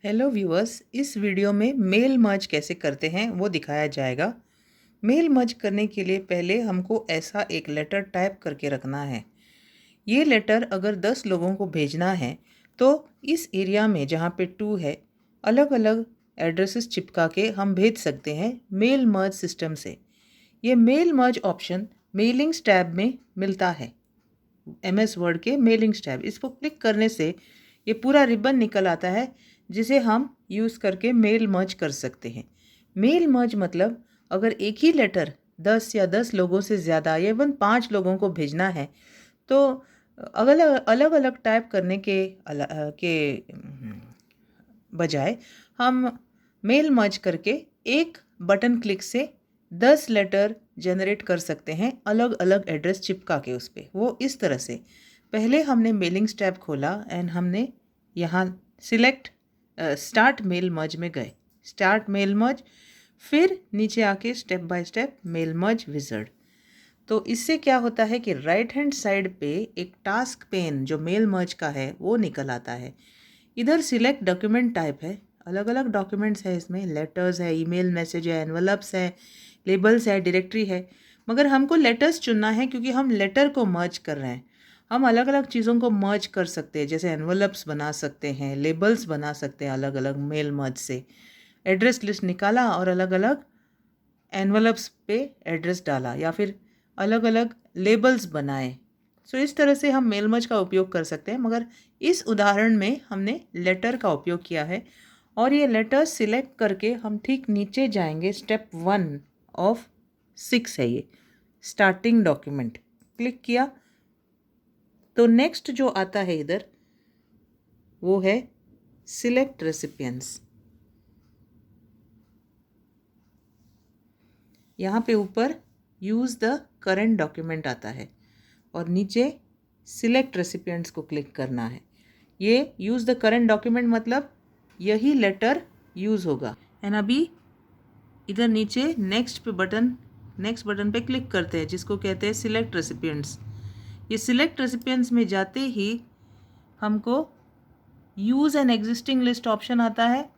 Hello viewers, इस video में mail merge कैसे करते हैं वो दिखाया जाएगा। मेल मर्ज करने के लिए पहले हमको ऐसा एक लेटर टाइप करके रखना है। ये लेटर अगर 10 लोगों को भेजना है तो इस एरिया में जहाँ पे 2 है, अलग अलग एड्रेसेस चिपका के हम भेज सकते हैं मेल मर्ज सिस्टम से। ये मेल मर्ज ऑप्शन मेलिंग्स टैब में मिलता है। MS वर्ड के मेलिंग्स टैब, इसको क्लिक करने से ये पूरा रिबन निकल आता है जिसे हम यूज़ करके मेल मर्ज कर सकते हैं। मेल मर्ज मतलब अगर एक ही लेटर 10 या 10 लोगों से ज़्यादा या इवन 5 लोगों को भेजना है तो अलग अलग अलग टाइप करने के बजाय हम मेल मर्ज करके एक बटन क्लिक से 10 लेटर जनरेट कर सकते हैं अलग अलग एड्रेस चिपका के उस पर। वो इस तरह से, पहले हमने मेलिंग्स टैब खोला एंड हमने यहाँ सिलेक्ट स्टार्ट मेल मर्ज में गए, स्टार्ट मेल मर्ज, फिर नीचे आके step by step mail merge wizard. तो इससे क्या होता है कि राइट हैंड साइड पे एक टास्क पेन जो मेल मर्ज का है वो निकल आता है। इधर सिलेक्ट डॉक्यूमेंट टाइप है, अलग अलग डॉक्यूमेंट्स है इसमें, लेटर्स है, ईमेल मैसेज है, एनवलप्स है, लेबल्स है, डायरेक्टरी है। मगर हमको लेटर्स चुनना है क्योंकि हम लेटर को मर्ज कर रहे हैं। हम अलग अलग चीज़ों को मर्ज कर सकते हैं, जैसे एनवलप्स बना सकते हैं, लेबल्स बना सकते हैं अलग अलग मेल मर्ज से। एड्रेस लिस्ट निकाला और अलग अलग एनवलप्स पे एड्रेस डाला या फिर अलग अलग लेबल्स बनाए। सो इस तरह से हम मेल मर्ज का उपयोग कर सकते हैं, मगर इस उदाहरण में हमने लेटर का उपयोग किया है। और ये लेटर सिलेक्ट करके हम ठीक नीचे जाएंगे, स्टेप 1 ऑफ 6 है ये, स्टार्टिंग डॉक्यूमेंट। क्लिक किया तो नेक्स्ट जो आता है इधर वो है सिलेक्ट रेसिपिएंट्स। यहाँ पे ऊपर यूज़ द करंट डॉक्यूमेंट आता है और नीचे सिलेक्ट रेसिपिएंट्स को क्लिक करना है। ये यूज़ द करंट डॉक्यूमेंट मतलब यही लेटर यूज़ होगा। एंड अभी इधर नीचे नेक्स्ट बटन पे क्लिक करते हैं जिसको कहते हैं सिलेक्ट रेसिपिएंट्स। ये सिलेक्ट रेसिपिएंट्स में जाते ही हमको use an existing list option आता है,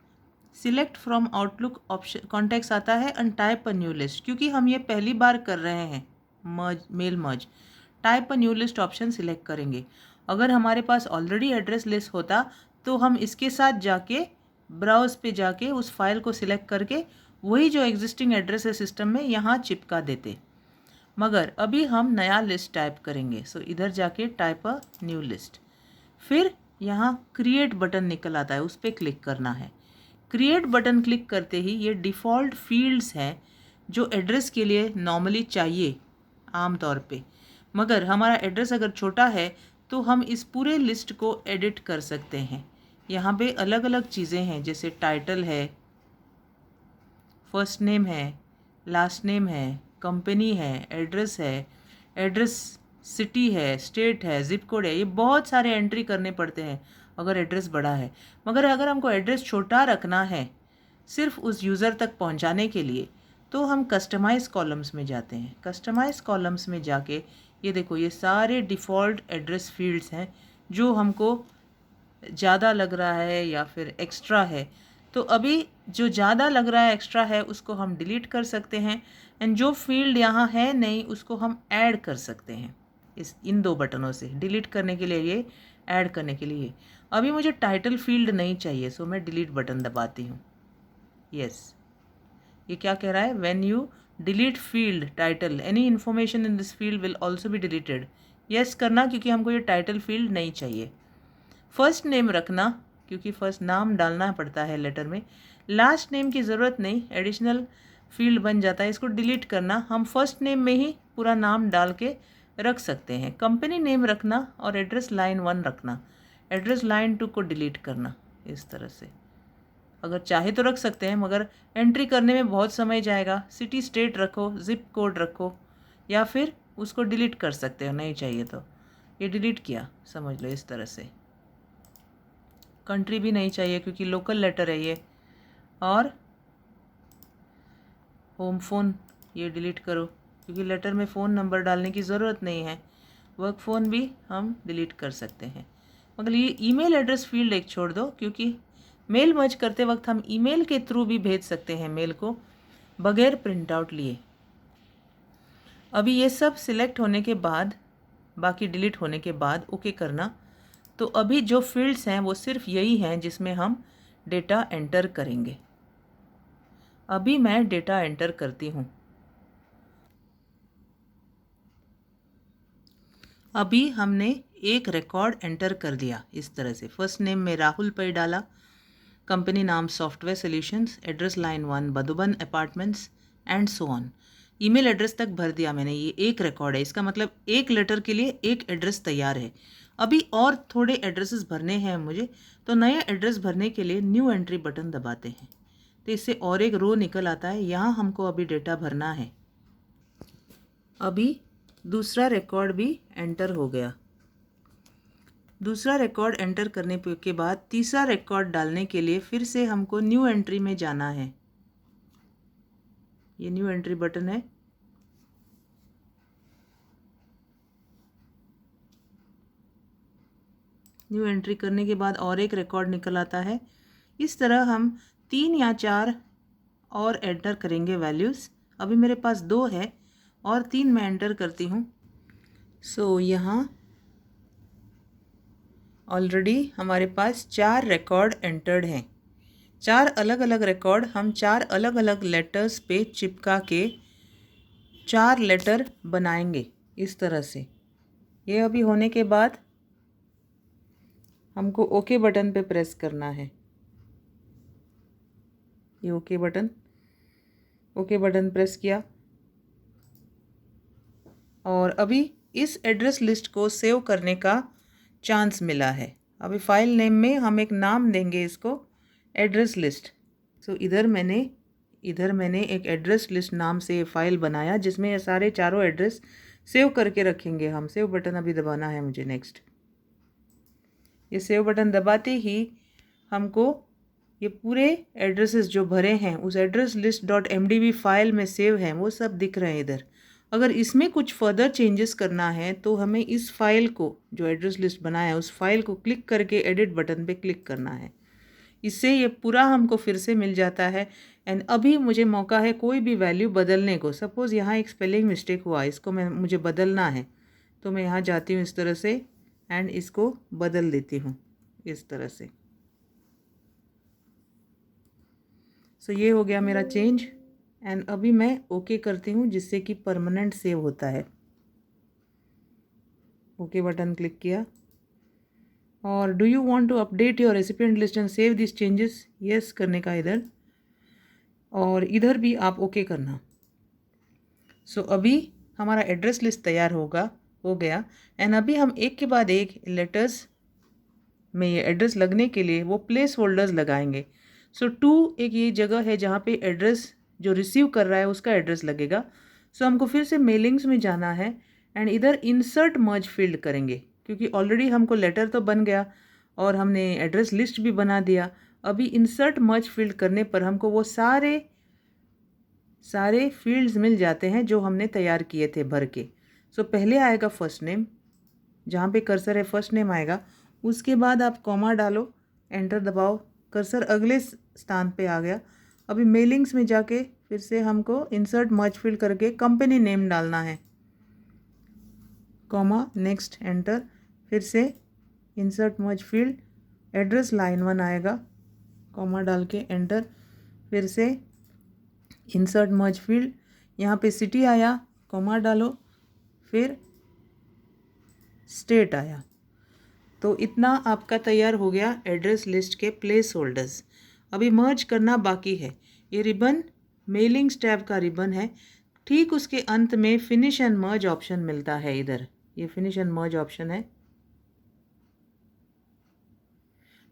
select from Outlook option contacts आता है and type a new list. क्योंकि हम ये पहली बार कर रहे हैं mail merge, type a new list option select करेंगे। अगर हमारे पास ऑलरेडी एड्रेस लिस्ट होता तो हम इसके साथ जाके ब्राउज पे जाके उस फाइल को सिलेक्ट करके वही जो एग्जिस्टिंग एड्रेस है सिस्टम में यहाँ चिपका देते। मगर अभी हम नया लिस्ट टाइप करेंगे। सो इधर जाके टाइप अ न्यू लिस्ट, फिर यहाँ क्रिएट बटन निकल आता है, उस पर क्लिक करना है। क्रिएट बटन क्लिक करते ही ये डिफ़ॉल्ट फील्ड्स हैं जो एड्रेस के लिए नॉर्मली चाहिए आम तौर पे। मगर हमारा एड्रेस अगर छोटा है तो हम इस पूरे लिस्ट को एडिट कर सकते हैं। यहाँ पे अलग अलग चीज़ें हैं, जैसे टाइटल है, फर्स्ट नेम है, लास्ट नेम है, कंपनी है, एड्रेस सिटी है, स्टेट है, जिप कोड है। ये बहुत सारे एंट्री करने पड़ते हैं अगर एड्रेस बड़ा है। मगर अगर हमको एड्रेस छोटा रखना है सिर्फ उस यूज़र तक पहुंचाने के लिए तो हम कस्टमाइज़ कॉलम्स में जाते हैं। कस्टमाइज़ कॉलम्स में जाके ये देखो, ये सारे डिफ़ॉल्ट एड्रेस फील्ड्स हैं जो हमको ज़्यादा लग रहा है या फिर एक्स्ट्रा है। तो अभी जो ज़्यादा लग रहा है, एक्स्ट्रा है, उसको हम डिलीट कर सकते हैं एंड जो फील्ड यहाँ है नहीं उसको हम ऐड कर सकते हैं इन दो बटनों से। डिलीट करने के लिए ये, ऐड करने के लिए। अभी मुझे टाइटल फील्ड नहीं चाहिए, सो मैं डिलीट बटन दबाती हूँ। यस, ये क्या कह रहा है, when you delete field title any information in this field will also be deleted. Yes करना क्योंकि हमको ये टाइटल फील्ड नहीं चाहिए। फर्स्ट नेम रखना क्योंकि फर्स्ट नाम डालना पड़ता है लेटर में। लास्ट नेम की ज़रूरत नहीं, एडिशनल फील्ड बन जाता है, इसको डिलीट करना। हम फर्स्ट नेम में ही पूरा नाम डाल के रख सकते हैं। कंपनी नेम रखना और एड्रेस लाइन 1 रखना, एड्रेस लाइन 2 को डिलीट करना। इस तरह से अगर चाहे तो रख सकते हैं, मगर एंट्री करने में बहुत समय जाएगा। सिटी स्टेट रखो, जिप कोड रखो, या फिर उसको डिलीट कर सकते हो नहीं चाहिए तो। ये डिलीट किया, समझ लो इस तरह से। कंट्री भी नहीं चाहिए क्योंकि लोकल लेटर है ये। और होम फ़ोन ये डिलीट करो क्योंकि लेटर में फ़ोन नंबर डालने की ज़रूरत नहीं है। वर्क फ़ोन भी हम डिलीट कर सकते हैं, मगर ये ईमेल एड्रेस फील्ड एक छोड़ दो क्योंकि मेल मर्ज करते वक्त हम ईमेल के थ्रू भी भेज सकते हैं मेल को बगैर प्रिंट आउट लिए। अभी ये सब सिलेक्ट होने के बाद, बाकी डिलीट होने के बाद ओके करना। तो अभी जो फील्ड्स हैं वो सिर्फ यही हैं जिसमें हम डेटा एंटर करेंगे। अभी मैं डेटा एंटर करती हूँ। अभी हमने एक रिकॉर्ड एंटर कर दिया इस तरह से। फर्स्ट नेम में राहुल पे डाला, कंपनी नाम software solutions, address line 1 Madhuban apartments and so on. Email address तक भर दिया मैंने। ये एक रिकॉर्ड है, इसका मतलब एक लेटर के लिए एक एड्रेस तैयार है। अभी और थोड़े एड्रेसेस भरने हैं मुझे, तो नया एड्रेस भरने के लिए न्यू एंट्री बटन दबाते हैं तो इससे और एक रो निकल आता है। यहाँ हमको अभी डेटा भरना है। अभी दूसरा रिकॉर्ड भी एंटर हो गया। दूसरा रिकॉर्ड एंटर करने के बाद तीसरा रिकॉर्ड डालने के लिए फिर से हमको न्यू एंट्री में जाना है। ये न्यू एंट्री बटन है। न्यू एंट्री करने के बाद और एक रिकॉर्ड निकल आता है। इस तरह हम 3 या 4 और एंटर करेंगे वैल्यूज़। अभी मेरे पास 2 है और 3 मैं एंटर करती हूँ। सो यहाँ ऑलरेडी हमारे पास 4 रिकॉर्ड एंटर्ड हैं। 4 अलग अलग रिकॉर्ड हम 4 अलग अलग लेटर्स पे चिपका के 4 लेटर बनाएंगे इस तरह से। ये अभी होने के बाद हमको ओके बटन पे प्रेस करना है। ये ओके बटन प्रेस किया और अभी इस एड्रेस लिस्ट को सेव करने का चांस मिला है। अभी फाइल नेम में हम एक नाम देंगे इसको, एड्रेस लिस्ट। सो इधर मैंने एक एड्रेस लिस्ट नाम से फाइल बनाया जिसमें ये सारे चारों एड्रेस सेव करके रखेंगे हम। सेव बटन अभी दबाना है मुझे। नेक्स्ट, ये सेव बटन दबाते ही हमको ये पूरे एड्रेसेस जो भरे हैं उस एड्रेस लिस्ट .mdb फाइल में सेव हैं वो सब दिख रहे हैं इधर। अगर इसमें कुछ फर्दर चेंजेस करना है तो हमें इस फाइल को, जो एड्रेस लिस्ट बनाया है उस फाइल को क्लिक करके एडिट बटन पे क्लिक करना है। इससे ये पूरा हमको फिर से मिल जाता है। एंड अभी मुझे मौका है कोई भी वैल्यू बदलने को। सपोज़ यहाँ एक स्पेलिंग मिस्टेक हुआ, इसको मुझे बदलना है तो मैं यहाँ जाती हूँ इस तरह से एंड इसको बदल देती हूँ इस तरह से। सो ये हो गया मेरा चेंज एंड अभी मैं ओके करती हूँ जिससे कि परमानेंट सेव होता है। ओके बटन क्लिक किया और do you want to update your recipient list and save this changes, yes करने का इधर, और इधर भी आप ओके करना। सो अभी हमारा एड्रेस लिस्ट तैयार हो गया एंड अभी हम एक के बाद एक लेटर्स में ये एड्रेस लगने के लिए वो प्लेस होल्डर्स लगाएंगे। सो 2 एक ये जगह है जहाँ पे एड्रेस जो रिसीव कर रहा है उसका एड्रेस लगेगा। सो हमको फिर से मेलिंग्स में जाना है एंड इधर इंसर्ट मर्ज फील्ड करेंगे क्योंकि ऑलरेडी हमको लेटर तो बन गया और हमने एड्रेस लिस्ट भी बना दिया। अभी इंसर्ट मर्ज फील्ड करने पर हमको वो सारे फील्ड्स मिल जाते हैं जो हमने तैयार किए थे भर के। सो पहले आएगा फर्स्ट नेम, जहाँ पे कर्सर है फर्स्ट नेम आएगा। उसके बाद आप कॉमा डालो, एंटर दबाओ, कर्सर अगले स्थान पे आ गया। अभी मेलिंग्स में जाके फिर से हमको इंसर्ट मर्ज फील्ड करके कंपनी नेम डालना है, कॉमा, नेक्स्ट, एंटर, फिर से इंसर्ट मर्ज फील्ड, एड्रेस लाइन 1 आएगा, कॉमा डाल के एंटर, फिर से इंसर्ट मर्ज फील्ड, यहाँ पे सिटी आया, कॉमा डालो, फिर स्टेट आया। तो इतना आपका तैयार हो गया एड्रेस लिस्ट के प्लेस होल्डर्स। अभी मर्ज करना बाकी है। ये रिबन मेलिंग्स टैब का रिबन है। ठीक उसके अंत में फिनिश एंड मर्ज ऑप्शन मिलता है। इधर ये फिनिश एंड मर्ज ऑप्शन है,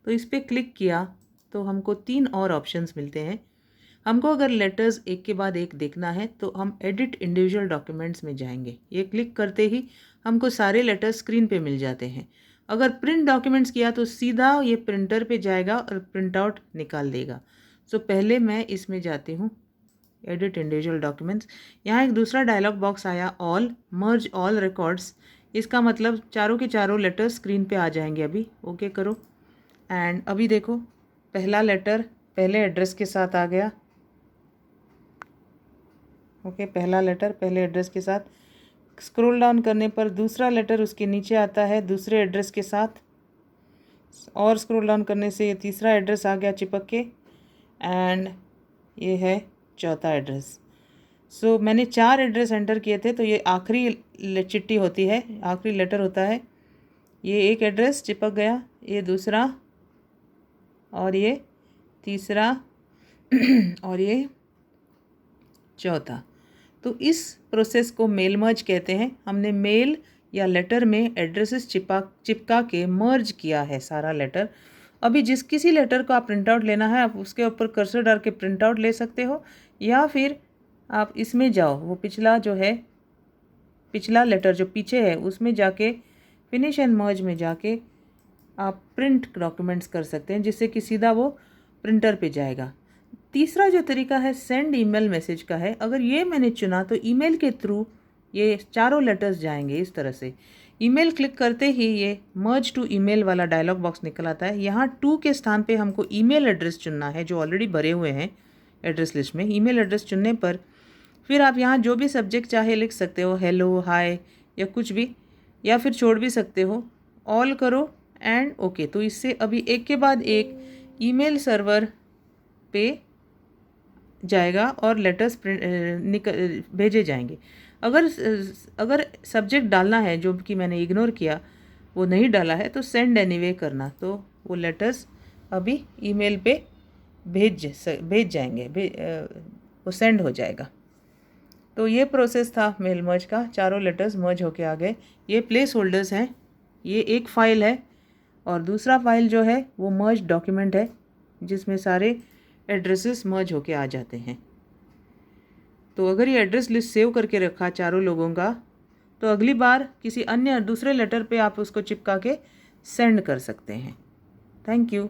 तो इस पर क्लिक किया तो हमको 3 और ऑप्शंस मिलते हैं। हमको अगर लेटर्स एक के बाद एक देखना है तो हम एडिट इंडिविजुअल डॉक्यूमेंट्स में जाएंगे। ये क्लिक करते ही हमको सारे लेटर्स स्क्रीन पे मिल जाते हैं। अगर प्रिंट डॉक्यूमेंट्स किया तो सीधा ये प्रिंटर पे जाएगा और प्रिंट आउट निकाल देगा। सो पहले मैं इसमें जाती हूँ, एडिट इंडिविजुअल डॉक्यूमेंट्स। यहाँ एक दूसरा डायलॉग बॉक्स आया, ऑल, मर्ज ऑल रिकॉर्ड्स। इसका मतलब चारों के चारों लेटर्स स्क्रीन पे आ जाएंगे। अभी ओके करो एंड अभी देखो पहला लेटर पहले एड्रेस के साथ आ गया। ओके, पहला लेटर पहले एड्रेस के साथ। स्क्रॉल डाउन करने पर दूसरा लेटर उसके नीचे आता है दूसरे एड्रेस के साथ, और स्क्रॉल डाउन करने से ये तीसरा एड्रेस आ गया चिपक के, एंड ये है चौथा एड्रेस। सो मैंने 4 एड्रेस एंटर किए थे, तो ये आखिरी चिट्ठी होती है, आखिरी लेटर होता है। ये एक एड्रेस चिपक गया, ये दूसरा, और ये तीसरा और ये चौथा। तो इस प्रोसेस को मेल मर्ज कहते हैं। हमने मेल या लेटर में एड्रेसेस चिपका के मर्ज किया है सारा लेटर। अभी जिस किसी लेटर को आप प्रिंट आउट लेना है, आप उसके ऊपर कर्सर डाल के प्रिंट आउट ले सकते हो, या फिर आप इसमें जाओ, वो पिछला जो है, पिछला लेटर जो पीछे है उसमें जाके फिनिश एंड मर्ज में जाके आप प्रिंट डॉक्यूमेंट्स कर सकते हैं, जिससे कि सीधा वो प्रिंटर पे जाएगा। तीसरा जो तरीका है सेंड ईमेल मैसेज का है। अगर ये मैंने चुना तो ईमेल के थ्रू ये चारों लेटर्स जाएंगे इस तरह से। ईमेल क्लिक करते ही ये मर्ज टू ईमेल वाला डायलॉग बॉक्स निकल आता है। यहाँ टू के स्थान पे हमको ईमेल एड्रेस चुनना है जो ऑलरेडी भरे हुए हैं एड्रेस लिस्ट में। ईमेल एड्रेस चुनने पर फिर आप यहाँ जो भी सब्जेक्ट चाहे लिख सकते हो, हेलो, हाय या कुछ भी, या फिर छोड़ भी सकते हो। ऑल करो एंड ओके। तो इससे अभी एक के बाद एक ईमेल सर्वर पे जाएगा और लेटर्स भेजे जाएंगे। अगर सब्जेक्ट डालना है जो कि मैंने इग्नोर किया, वो नहीं डाला है, तो सेंड एनीवे करना, तो वो लेटर्स अभी ईमेल पे भेज जाएंगे, वो सेंड हो जाएगा। तो ये प्रोसेस था मेल मर्ज का। चारों लेटर्स मर्ज होके आ गए। ये प्लेस होल्डर्स हैं, ये एक फ़ाइल है, और दूसरा फाइल जो है वो मर्ज डॉक्यूमेंट है जिसमें सारे एड्रेसेस मर्ज होके आ जाते हैं। तो अगर ये एड्रेस लिस्ट सेव करके रखा चारों लोगों का, तो अगली बार किसी अन्य दूसरे लेटर पे आप उसको चिपका के सेंड कर सकते हैं। Thank you.